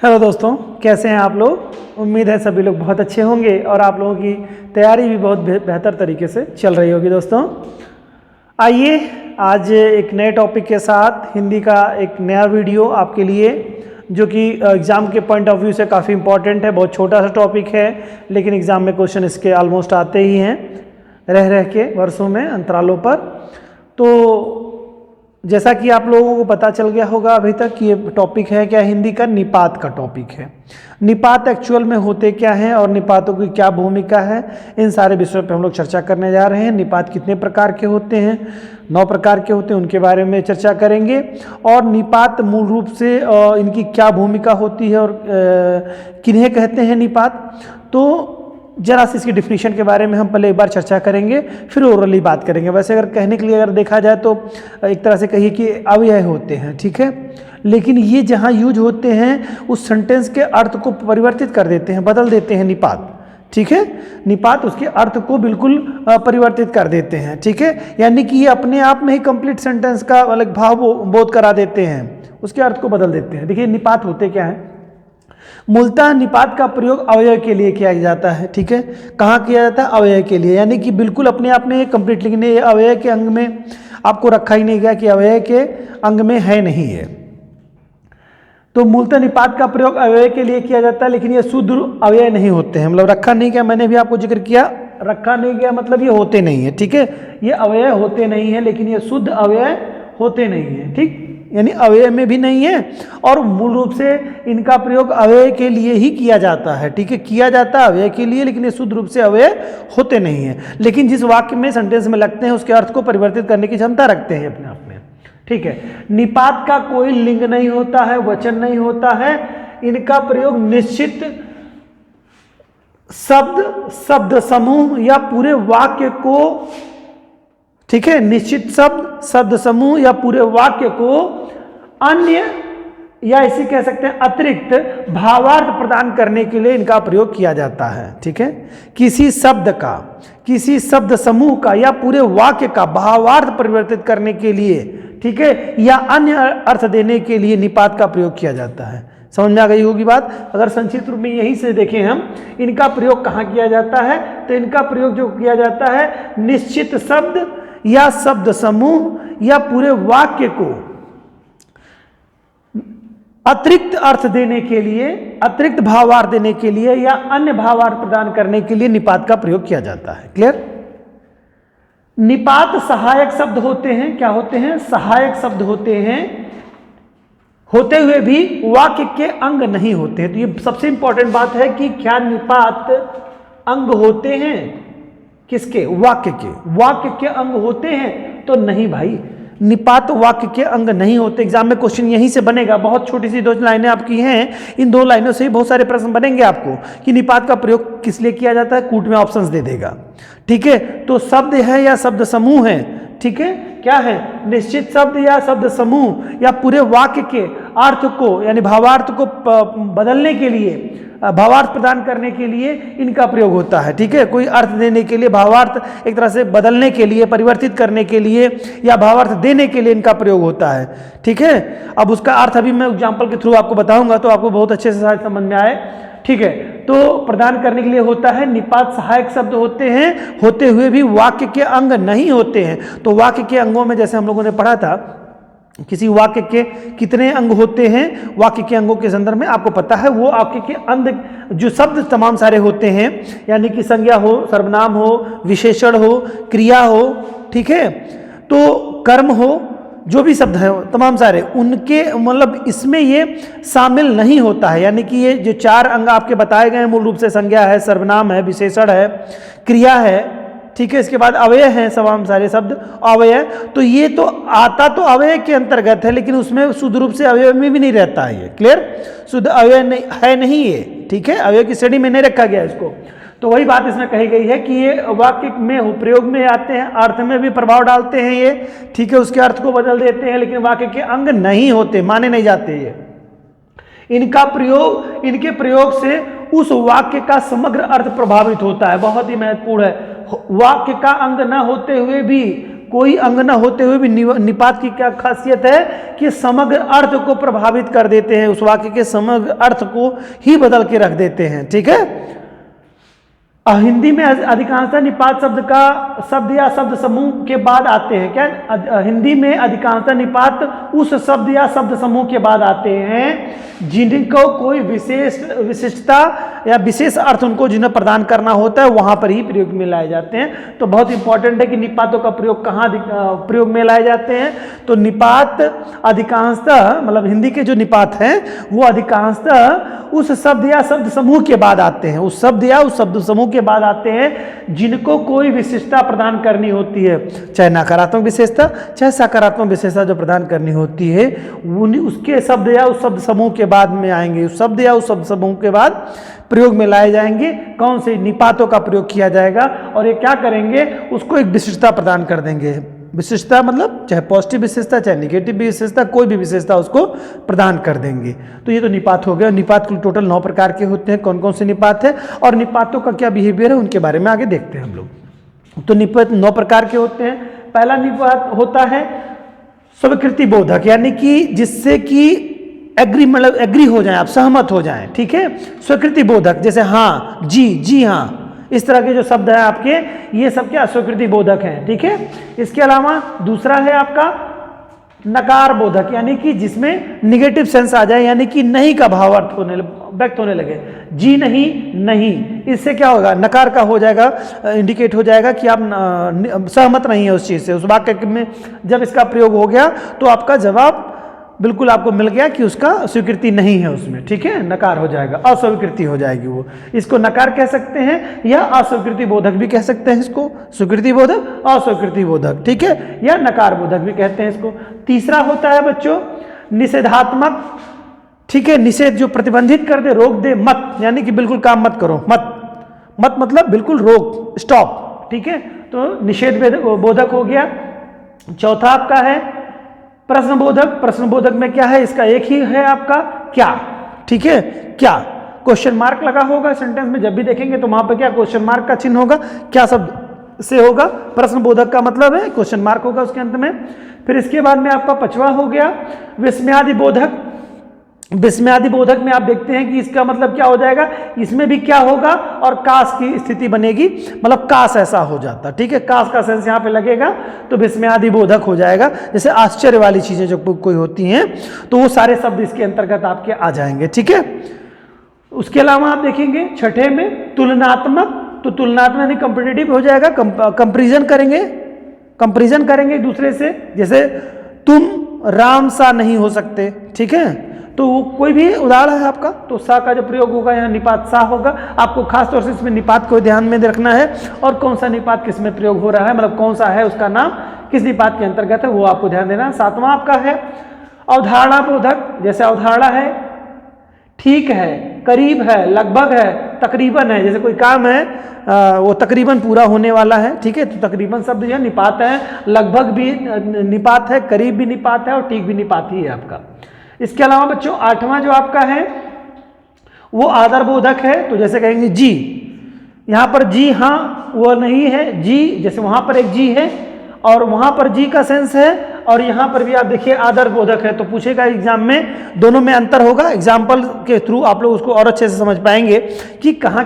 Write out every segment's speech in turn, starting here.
Hello दोस्तों, कैसे हैं आप लोग। उम्मीद है सभी लोग बहुत अच्छे होंगे और आप लोगों की तैयारी भी बहुत बेहतर तरीके से चल रही होगी। दोस्तों आइए आज एक नए टॉपिक के साथ हिंदी का एक नया वीडियो आपके लिए, जो कि एग्ज़ाम के पॉइंट ऑफ व्यू से काफ़ी इंपॉर्टेंट है। बहुत छोटा सा टॉपिक है लेकिन एग्ज़ाम में क्वेश्चन इसके ऑलमोस्ट आते ही हैं रह रह के वर्षों में अंतरालों पर। तो जैसा कि आप लोगों को पता चल गया होगा अभी तक कि ये टॉपिक है क्या, हिंदी का निपात का टॉपिक है। निपात एक्चुअल में होते क्या हैं और निपातों की क्या भूमिका है, इन सारे विषयों पे हम लोग चर्चा करने जा रहे हैं। निपात कितने प्रकार के होते हैं, 9 प्रकार के होते हैं, उनके बारे में चर्चा करेंगे। और निपात मूल रूप से इनकी क्या भूमिका होती है और किन्हें कहते हैं निपात, तो जरा सी इसकी डिफिनीशन के बारे में हम पहले एक बार चर्चा करेंगे, फिर ओरली बात करेंगे। वैसे अगर कहने के लिए अगर देखा जाए तो एक तरह से कहिए कि अव्यय होते हैं, ठीक है, लेकिन ये जहाँ यूज होते हैं उस सेंटेंस के अर्थ को परिवर्तित कर देते हैं, बदल देते हैं निपात, ठीक है। निपात उसके अर्थ को बिल्कुल परिवर्तित कर देते हैं, ठीक है। यानी कि ये अपने आप में ही कंप्लीट सेंटेंस का अलग भाव बोध करा देते हैं, उसके अर्थ को बदल देते हैं। देखिए निपात होते क्या हैं। मूलतः निपात का प्रयोग अव्यय के लिए किया जाता है, ठीक है। कहाँ किया जाता है? अव्यय के लिए, यानी कि बिल्कुल अपने आप में कंप्लीट, लेकिन ये अव्यय के अंग में आपको रखा ही नहीं गया कि अव्यय के अंग में है नहीं है। तो मूलतः निपात का प्रयोग अव्यय के लिए किया जाता है, लेकिन ये शुद्ध अव्यय नहीं होते हैं। मतलब रखा नहीं गया, मैंने भी आपको जिक्र किया, रखा नहीं गया मतलब ये होते नहीं है, ठीक है। ये अव्यय होते नहीं है लेकिन ये शुद्ध अव्यय होते नहीं है, ठीक, यानी अव्यय में भी नहीं है और मूल रूप से इनका प्रयोग अव्यय के लिए ही किया जाता है, ठीक है। किया जाता है अव्यय के लिए, लेकिन ये शुद्ध रूप से अव्यय होते नहीं है। लेकिन जिस वाक्य में सेंटेंस में लगते हैं उसके अर्थ को परिवर्तित करने की क्षमता रखते हैं अपने आप में, ठीक है। निपात का कोई लिंग नहीं होता है, वचन नहीं होता है। इनका प्रयोग निश्चित शब्द समूह या पूरे वाक्य को, ठीक है, निश्चित शब्द समूह या पूरे वाक्य को अन्य या इसे कह सकते हैं अतिरिक्त भावार्थ प्रदान करने के लिए इनका प्रयोग किया जाता है, ठीक है। किसी शब्द का, किसी शब्द समूह का या पूरे वाक्य का भावार्थ परिवर्तित करने के लिए, ठीक है, या अन्य अर्थ देने के लिए निपात का प्रयोग किया जाता है। समझ में आ गई होगी बात। अगर संक्षिप्त रूप में यहीं से देखें हम, इनका प्रयोग कहाँ किया जाता है, तो इनका प्रयोग जो किया जाता है निश्चित शब्द या शब्द समूह या पूरे वाक्य को अतिरिक्त अर्थ देने के लिए, अतिरिक्त भावार्थ देने के लिए या अन्य भावार्थ प्रदान करने के लिए निपात का प्रयोग किया जाता है। क्लियर। निपात सहायक शब्द होते हैं। क्या होते हैं? सहायक शब्द होते हैं, होते हुए भी वाक्य के अंग नहीं होते हैं। तो ये सबसे इंपॉर्टेंट बात है कि क्या निपात अंग होते हैं? किसके? वाक्य के। वाक्य के अंग होते हैं? तो नहीं भाई, निपात वाक्य के अंग नहीं होते। एग्जाम में क्वेश्चन यहीं से बनेगा। बहुत छोटी सी 2 लाइनें आपकी हैं, इन 2 लाइनों से ही बहुत सारे प्रश्न बनेंगे आपको कि निपात का प्रयोग किस लिए किया जाता है। कूट में ऑप्शंस दे देगा, ठीक है। तो शब्द है या शब्द समूह है, ठीक है, क्या है? निश्चित शब्द या शब्द समूह या पूरे वाक्य के अर्थ को यानी भावार्थ को बदलने के लिए, भावार्थ प्रदान करने के लिए इनका प्रयोग होता है, ठीक है। कोई अर्थ देने के लिए, भावार्थ एक तरह से बदलने के लिए, परिवर्तित करने के लिए या भावार्थ देने के लिए इनका प्रयोग होता है, ठीक है। अब उसका अर्थ अभी मैं एग्जाम्पल के थ्रू आपको बताऊंगा तो आपको बहुत अच्छे से शायद समझ में आए, ठीक है। तो प्रदान करने के लिए होता है। निपात सहायक शब्द होते हैं, होते हुए भी वाक्य के अंग नहीं होते हैं। तो वाक्य के अंगों में जैसे हम लोगों ने पढ़ा था, किसी वाक्य के कितने अंग होते हैं, वाक्य के अंगों के संदर्भ में आपको पता है। वो वाक्य के अंग जो शब्द तमाम सारे होते हैं, यानी कि संज्ञा हो, सर्वनाम हो, विशेषण हो, क्रिया हो, ठीक है, तो कर्म हो, जो भी शब्द है तमाम सारे, उनके मतलब इसमें ये शामिल नहीं होता है। यानी कि ये जो 4 अंग आपके बताए गए हैं, मूल रूप से संज्ञा है, सर्वनाम है, विशेषण है, क्रिया है, ठीक है, इसके बाद अव्यय हैं, तमाम सारे शब्द अव्यय। तो ये तो आता तो अव्यय के अंतर्गत है, लेकिन उसमें शुद्ध रूप से अव्यय में भी नहीं रहता है ये। क्लियर। शुद्ध अव्यय नहीं है, नहीं ये, ठीक है, अव्यय की श्रेणी में नहीं रखा गया इसको। तो वही बात इसमें कही गई है कि ये वाक्य में प्रयोग में आते हैं, अर्थ में भी प्रभाव डालते हैं ये, ठीक है, उसके अर्थ को बदल देते हैं, लेकिन वाक्य के अंग नहीं होते, माने नहीं जाते ये। इनका प्रयोग, इनके प्रयोग से उस वाक्य का समग्र अर्थ प्रभावित होता है। बहुत ही महत्वपूर्ण है। वाक्य का अंग न होते हुए भी कोई अंग न होते हुए भी निपात की क्या खासियत है कि समग्र अर्थ को प्रभावित कर देते हैं, उस वाक्य के समग्र अर्थ को ही बदल के रख देते हैं। ठीक है, हिंदी में अधिकांशतः निपात शब्द का शब्द या शब्द समूह के बाद आते हैं। क्या हिंदी में अधिकांशतः निपात उस शब्द या शब्द समूह के बाद आते हैं जिनको कोई विशिष्टता या विशेष अर्थ उनको जिन्हें प्रदान करना होता है वहां पर ही प्रयोग में लाए जाते हैं। तो बहुत इंपॉर्टेंट है कि निपातों का प्रयोग कहाँ प्रयोग में लाए जाते हैं। तो निपात अधिकांशतः मतलब हिंदी के जो निपात हैं वो अधिकांशतः उस शब्द या शब्द समूह के बाद आते हैं, उस शब्द या उस शब्द समूह के बाद आते हैं जिनको कोई विशेषता प्रदान करनी होती है, चाहे नकारात्मक विशेषता चाहे सकारात्मक विशेषता जो प्रदान करनी होती है उसके शब्द या उस शब्द समूह के बाद में आएंगे, उस शब्द या उस शब्द समूह के बाद प्रयोग में लाए जाएंगे। कौन से निपातों का प्रयोग किया जाएगा और ये क्या करेंगे, उसको एक विशिष्टता प्रदान कर देंगे। विशेषता मतलब चाहे पॉजिटिव विशेषता चाहे नेगेटिव विशेषता, कोई भी विशेषता उसको प्रदान कर देंगे। तो ये तो निपात हो गया। निपात कुल टोटल 9 प्रकार के होते हैं। कौन कौन से निपात है और निपातों का क्या बिहेवियर है उनके बारे में आगे देखते हैं हम लोग। तो निपात 9 प्रकार के होते हैं। पहला निपात होता है स्वीकृति बोधक, यानी कि जिससे कि मतलब एग्री हो जाए, आप सहमत हो जाएं। ठीक है, स्वीकृति बोधक जैसे हाँ, जी हाँ, इस तरह के जो शब्द है आपके, ये सब क्या स्वीकृति बोधक हैं। ठीक है, इसके अलावा दूसरा है आपका नकार बोधक, यानी कि जिसमें निगेटिव सेंस आ जाए, यानी कि नहीं का भाव अर्थ व्यक्त होने लगे। जी नहीं, इससे क्या होगा, नकार का हो जाएगा, इंडिकेट हो जाएगा कि आप सहमत नहीं है उस चीज से। उस वाक्य में जब इसका प्रयोग हो गया तो आपका जवाब बिल्कुल आपको मिल गया कि उसका स्वीकृति नहीं है उसमें। ठीक है, नकार हो जाएगा, अस्वीकृति हो जाएगी वो। इसको नकार कह सकते हैं या अस्वीकृति बोधक भी कह सकते हैं इसको, स्वीकृति बोधक, अस्वीकृति बोधक। ठीक है, या नकार बोधक भी कहते हैं इसको। तीसरा होता है बच्चों निषेधात्मक। ठीक है, निषेध जो प्रतिबंधित कर दे, रोक दे, मत, यानी कि बिल्कुल काम मत करो, मत मतलब बिल्कुल रोक, स्टॉप। ठीक है, तो निषेध बोधक हो गया। चौथा आपका है प्रश्नबोधक। प्रश्नबोधक में क्या है, इसका एक ही है आपका क्या। ठीक है, क्या क्वेश्चन मार्क लगा होगा सेंटेंस में, जब भी देखेंगे तो वहां पर क्या क्वेश्चन मार्क का चिन्ह होगा, क्या शब्द से होगा, प्रश्नबोधक का मतलब है क्वेश्चन मार्क होगा उसके अंत में। फिर इसके बाद में आपका 5वां हो गया विस्मयादि बोधक। विस्मयादि बोधक में आप देखते हैं कि इसका मतलब क्या हो जाएगा, इसमें भी क्या होगा और काश की स्थिति बनेगी, मतलब काश ऐसा हो जाता। ठीक है, काश का सेंस यहाँ पे लगेगा तो विस्मयादि बोधक हो जाएगा। जैसे आश्चर्य वाली चीजें जो कोई होती हैं तो वो सारे शब्द इसके अंतर्गत आपके आ जाएंगे। ठीक है, उसके अलावा आप देखेंगे 6ठे में तुलनात्मक। तो तुलनात्मक यानी कंपेटिटिव हो जाएगा, कंपेरिजन करेंगे एक दूसरे से। जैसे तुम राम सा नहीं हो सकते। ठीक है, तो कोई भी उदाहरण है आपका तो सा का जो प्रयोग होगा यहाँ निपात सा होगा। आपको खास तौर से इसमें निपात को ध्यान में रखना है और कौन सा निपात किस में प्रयोग हो रहा है, मतलब कौन सा है उसका नाम किस निपात के अंतर्गत है वो आपको ध्यान देना। 7वां आपका है अवधारणा बोधक। जैसे अवधारणा है ठीक है, करीब है, लगभग है, तकरीबन है। जैसे कोई काम है वो तकरीबन पूरा होने वाला है। ठीक है, तो तकरीबन शब्द यह निपात है, लगभग भी निपात है, करीब भी निपात है और ठीक भी निपात ही है आपका। इसके अलावा बच्चों 8वां जो आपका है वो आदर बोधक है। तो जैसे कहेंगे जी, यहां पर जी हाँ वो नहीं है, जी जैसे वहां पर एक जी है और वहां पर जी का सेंस है और यहां पर भी आप देखिए आदर बोधक है। तो पूछेगा एग्जाम में, दोनों में अंतर होगा। एग्जाम्पल के थ्रू आप लोग उसको और अच्छे से समझ पाएंगे कि कहाँ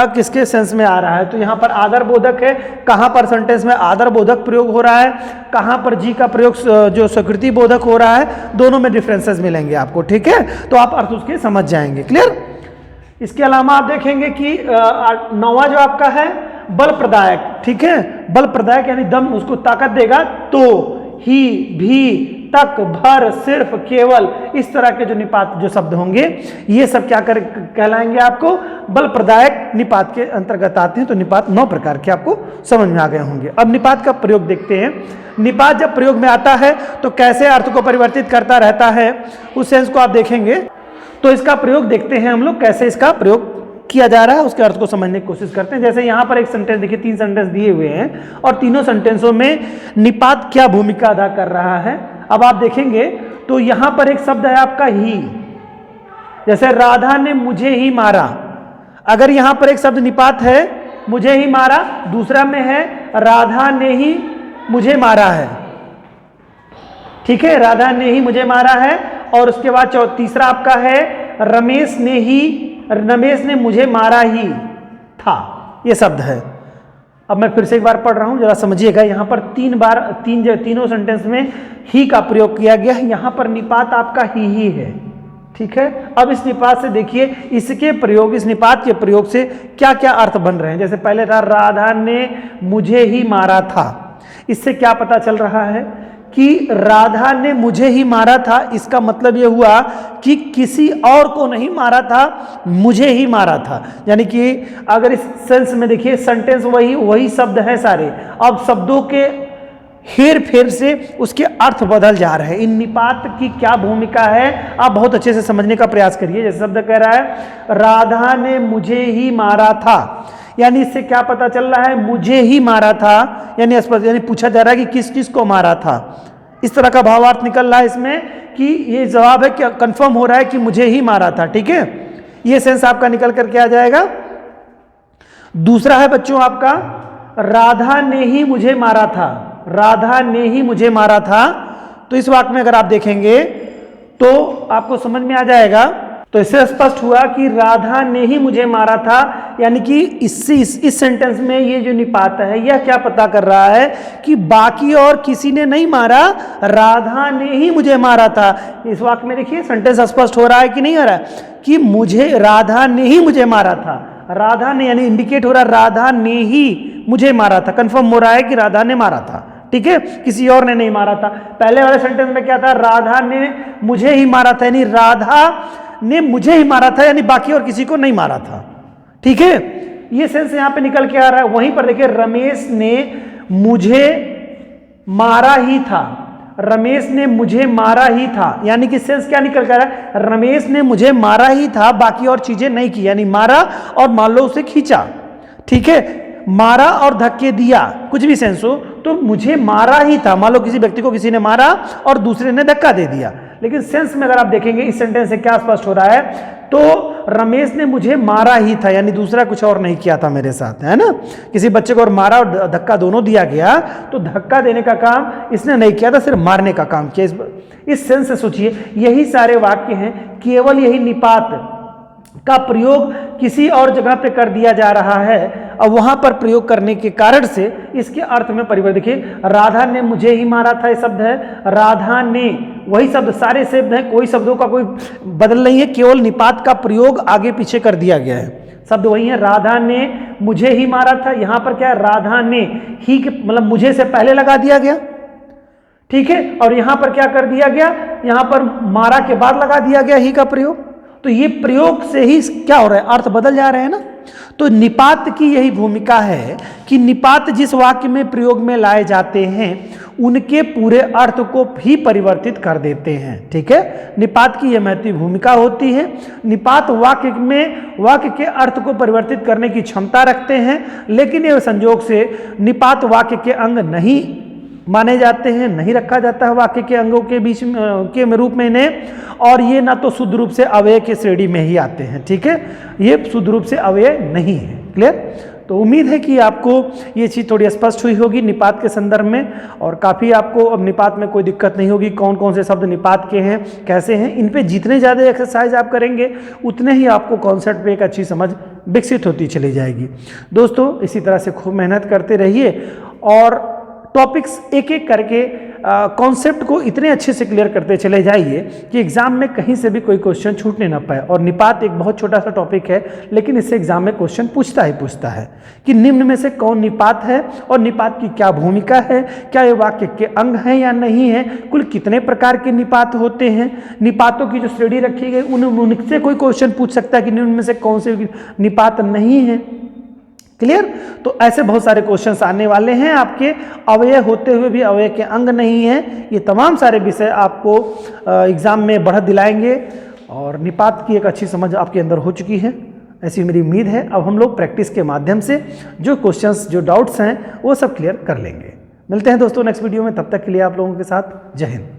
किसके सेंस में आ रहा है। तो यहाँ पर आदर बोधक है, कहाँ पर सेंटेंस में आदर बोधक प्रयोग हो रहा है, कहाँ पर जी का प्रयोग जो स्वीकृति बोधक हो रहा है, दोनों में डिफरेंसेस मिलेंगे आपको। ठीक है, तो आप अर्थ उसके समझ जाएंगे। क्लियर। इसके अलावा आप देखेंगे कि 9वां जो आपका है बल प्रदायक। ठीक है, बल प्रदायक यानी दम उसको ताकत देगा। तो ही, भी, तक, भर, सिर्फ, केवल, इस तरह के जो निपात जो शब्द होंगे ये सब क्या कहलाएंगे आपको बल प्रदायक निपात के अंतर्गत आते हैं। तो निपात 9 प्रकार के आपको समझ में आ गए होंगे। अब निपात का प्रयोग देखते हैं। निपात जब प्रयोग में आता है तो कैसे अर्थ को परिवर्तित करता रहता है, उस सेंस को आप देखेंगे। तो इसका प्रयोग देखते हैं हम लोग, कैसे इसका प्रयोग किया जा रहा है, उसके अर्थ को समझने की कोशिश करते हैं। जैसे यहाँ पर एक सेंटेंस देखिए, 3 सेंटेंस दिए हुए हैं और तीनों सेंटेंसों में निपात क्या भूमिका अदा कर रहा है अब आप देखेंगे। तो यहाँ पर एक शब्द है आपका ही, जैसे राधा ने मुझे ही मारा। अगर यहाँ पर एक शब्द निपात है मुझे ही मारा, दूसरा में है राधा ने ही मुझे मारा है। ठीक है, राधा ने ही मुझे मारा है। और उसके बाद तीसरा आपका है रमेश ने मुझे मारा ही था, ये शब्द है। अब मैं फिर से एक बार पढ़ रहा हूं, जरा समझिएगा। यहां पर तीनों सेंटेंस में ही का प्रयोग किया गया है। यहां पर निपात आपका ही है। ठीक है, अब इस निपात से देखिए, इस निपात के प्रयोग से क्या क्या अर्थ बन रहे हैं। जैसे पहले था राधा ने मुझे ही मारा था। इससे क्या पता चल रहा है कि राधा ने मुझे ही मारा था। इसका मतलब यह हुआ कि किसी और को नहीं मारा था, मुझे ही मारा था। यानी कि अगर इस सेंस में देखिए, सेंटेंस वही शब्द है सारे, अब शब्दों के हेर फेर से उसके अर्थ बदल जा रहे हैं। इन निपात की क्या भूमिका है, आप बहुत अच्छे से समझने का प्रयास करिए। जैसे शब्द कह रहा है राधा ने मुझे ही मारा था, यानी इससे क्या पता चल रहा है, मुझे ही मारा था। यानी पूछा जा रहा है कि किस किस को मारा था। इस तरह का भावार्थ निकल रहा है इसमें कि ये जवाब है कि कंफर्म हो रहा है कि मुझे ही मारा था। ठीक है, ये सेंस आपका निकल करके आ जाएगा। दूसरा है बच्चों आपका राधा ने ही मुझे मारा था। राधा ने ही मुझे मारा था, तो इस वाक्य में अगर आप देखेंगे तो आपको समझ में आ जाएगा। तो इससे स्पष्ट हुआ कि राधा ने ही मुझे मारा था, यानी कि इस सेंटेंस में ये जो निपात है यह क्या पता कर रहा है कि बाकी और किसी ने नहीं मारा, राधा ने ही मुझे मारा था। इस वाक्य में देखिए सेंटेंस स्पष्ट हो रहा है कि नहीं हो रहा है कि राधा ने ही मुझे मारा था। राधा ने यानी इंडिकेट हो रहा है राधा ने ही मुझे मारा था, कंफर्म हो रहा है कि राधा ने मारा था। ठीक है, किसी और ने नहीं मारा था। पहले वाले सेंटेंस में क्या था, राधा ने मुझे ही मारा था, यानी राधा ने मुझे ही मारा था, यानी बाकी और किसी को नहीं मारा था। ठीक है, ये सेंस यहां पे निकल के आ रहा है। वहीं पर देखिए रमेश ने मुझे मारा ही था। रमेश ने मुझे मारा ही था, यानी कि सेंस क्या निकल कर रहा है, रमेश ने मुझे मारा ही था, बाकी और चीजें नहीं की। यानी मारा और मान लो उसे खींचा। ठीक है, मारा और धक्के दिया, कुछ भी सेंस हो, तो मुझे मारा ही था। मान लो किसी व्यक्ति को किसी ने मारा और दूसरे ने धक्का दे दिया। लेकिन सेंस में अगर आप देखेंगे इस सेंटेंस से क्या स्पष्ट हो रहा है, तो रमेश ने मुझे मारा ही था, यानी दूसरा कुछ और नहीं किया था मेरे साथ, है ना। किसी बच्चे को और मारा और धक्का दोनों दिया गया, तो धक्का देने का काम इसने नहीं किया था, सिर्फ मारने का काम किया। इस सेंस से सोचिए, यही सारे वाक्य हैं, केवल यही निपात का प्रयोग किसी और जगह पे कर दिया जा रहा है। अब वहां पर प्रयोग करने के कारण से इसके अर्थ में परिवर्तन। देखिए, राधा ने मुझे ही मारा था, ये शब्द है। राधा ने, वही शब्द, सारे शब्द हैं, कोई शब्दों का कोई बदल नहीं है, केवल निपात का प्रयोग आगे पीछे कर दिया गया है। शब्द वही है, राधा ने मुझे ही मारा था। यहां पर क्या है, राधा ने ही मतलब मुझे से पहले लगा दिया गया। ठीक है, और यहां पर क्या कर दिया गया, यहां पर मारा के बाद लगा दिया गया ही का प्रयोग। तो ये प्रयोग से ही क्या हो रहा है, अर्थ बदल जा रहे हैं ना। तो निपात की यही भूमिका है कि निपात जिस वाक्य में प्रयोग में लाए जाते हैं उनके पूरे अर्थ को भी परिवर्तित कर देते हैं। ठीक है, निपात की यह महत्वपूर्ण भूमिका होती है। निपात वाक्य के अर्थ को परिवर्तित करने की क्षमता रखते हैं, लेकिन यह संयोग से निपात वाक्य के अंग नहीं माने जाते हैं, नहीं रखा जाता है वाक्य के अंगों के बीच के रूप में इन्हें, और ये ना तो शुद्ध रूप से अव्यय के श्रेणी में ही आते हैं। ठीक है, ये शुद्ध रूप से अव्यय नहीं है। क्लियर? तो उम्मीद है कि आपको ये चीज़ थोड़ी स्पष्ट हुई होगी निपात के संदर्भ में, और काफ़ी आपको अब निपात में कोई दिक्कत नहीं होगी। कौन कौन से शब्द निपात के हैं, कैसे हैं, इन पे जितने ज़्यादा एक्सरसाइज आप करेंगे उतने ही आपको कॉन्सेप्ट पे एक अच्छी समझ विकसित होती चली जाएगी। दोस्तों, इसी तरह से खूब मेहनत करते रहिए और टॉपिक्स एक एक करके कॉन्सेप्ट को इतने अच्छे से क्लियर करते चले जाइए कि एग्जाम में कहीं से भी कोई क्वेश्चन छूटने ना पाए। और निपात एक बहुत छोटा सा टॉपिक है, लेकिन इससे एग्जाम में क्वेश्चन पूछता है कि निम्न में से कौन निपात है और निपात की क्या भूमिका है, क्या ये वाक्य के अंग हैं या नहीं है, कुल कितने प्रकार के निपात होते हैं, निपातों की जो श्रेणी रखी गई उनसे कोई क्वेश्चन पूछ सकता है कि निम्न में से कौन से निपात नहीं है। क्लियर? तो ऐसे बहुत सारे क्वेश्चंस आने वाले हैं आपके, अव्यय होते हुए भी अव्यय के अंग नहीं है। ये तमाम सारे विषय आपको एग्जाम में बढ़त दिलाएंगे और निपात की एक अच्छी समझ आपके अंदर हो चुकी है, ऐसी मेरी उम्मीद है। अब हम लोग प्रैक्टिस के माध्यम से जो क्वेश्चंस, जो डाउट्स हैं वो सब क्लियर कर लेंगे। मिलते हैं दोस्तों नेक्स्ट वीडियो में, तब तक के लिए आप लोगों के साथ जय हिंद।